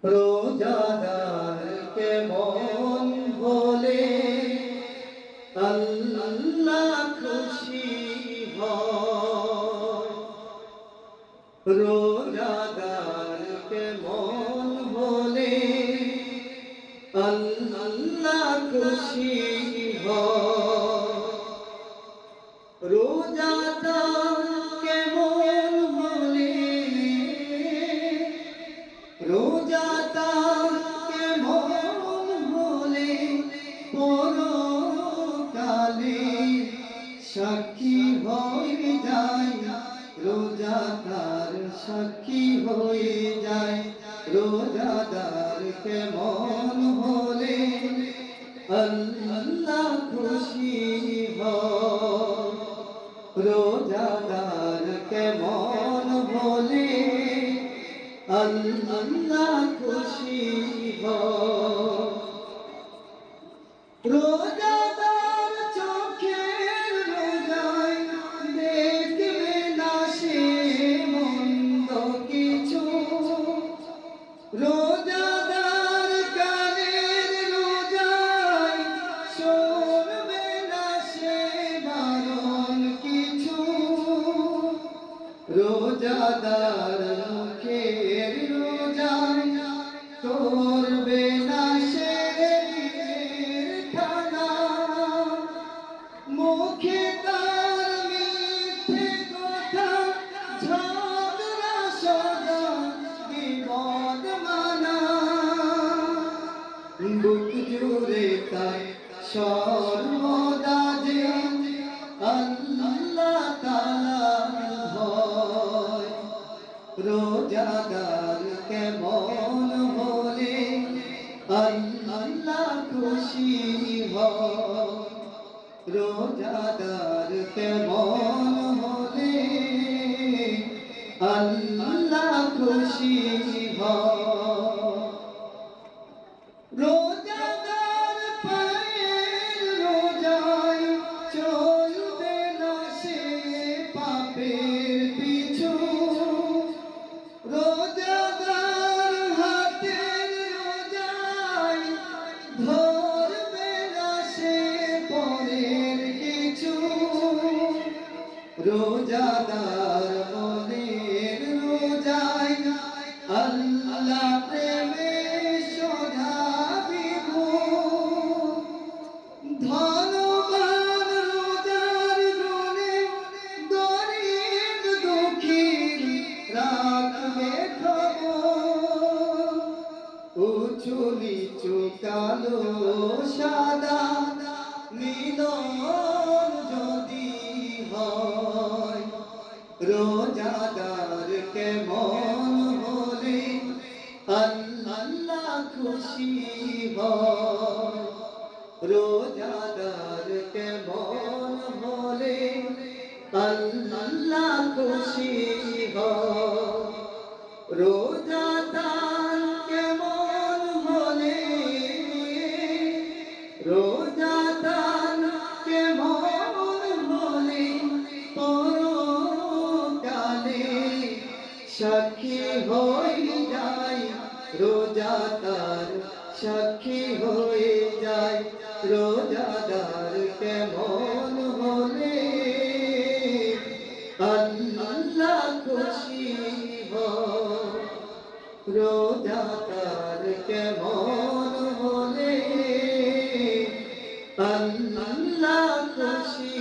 রোজাদার কেমন হলে আল্লাহ খুশি হয়। রোজাদার কেমন হলে আল্লাহ খুশি হয়। রোজাদার কেমন হলে রোজাদার কেমন হলে পরকালে সাক্ষী হয়ে যায়। রোজাদার সাক্ষী হয়ে যায়। রোজাদার কেমন হলে আল্লাহ খুশি হয়। রোজাদার কেমন হলে আল্লাহ খুশি হয়। রোজাদার চোখের রোজায় দেখবে না সে মন্দ কিছু। রোজাদার কানের রোজায় শুনবে না সে বারণ কিছু। রোজাদার মুখের রোজায় করবে না সে খানা। মুখে তার মিথ্যে কথা ঝগড়া সদা বিপদ মানা। বুক জুড়ে তাই সর্বদা যে আল্লাহ তাআলার ভয়। রোজাদার কেমন হলে আল্লাহ খুশি হয়। রোজাদার কেমন হলে আল্লাহ খুশি হয়। রোজাদার পায়ের রোজায় চলবে না সে পাপের পিছু। রোজাদার হাতের রোজায় ধরবে না সে পরের কিছু। রোজাদার মনের রোজায় আল্লাহ প্রেমে সোজা বিমুখ। ধনবান রোজার গুণে গরীব দুঃখীর রাখবে খবর। উঁচু নিচু কালো সাদা মিলন যদি হয়। রোজাদার কেমন হলে আল্লাহ খুশি হয়। রোজাদার কেমন হলে আল্লাহ খুশি হয়। রোজাদার কেমন হলে রোজাদার কেমন হলে পরকালে সাক্ষী হয়ে যায়। রোজাদার সাক্ষী হয়ে যায়। রোজাদার কেমন হলে আল্লাহ খুশি হয়। রোজাদার কেমন হলে আল্লাহ খুশি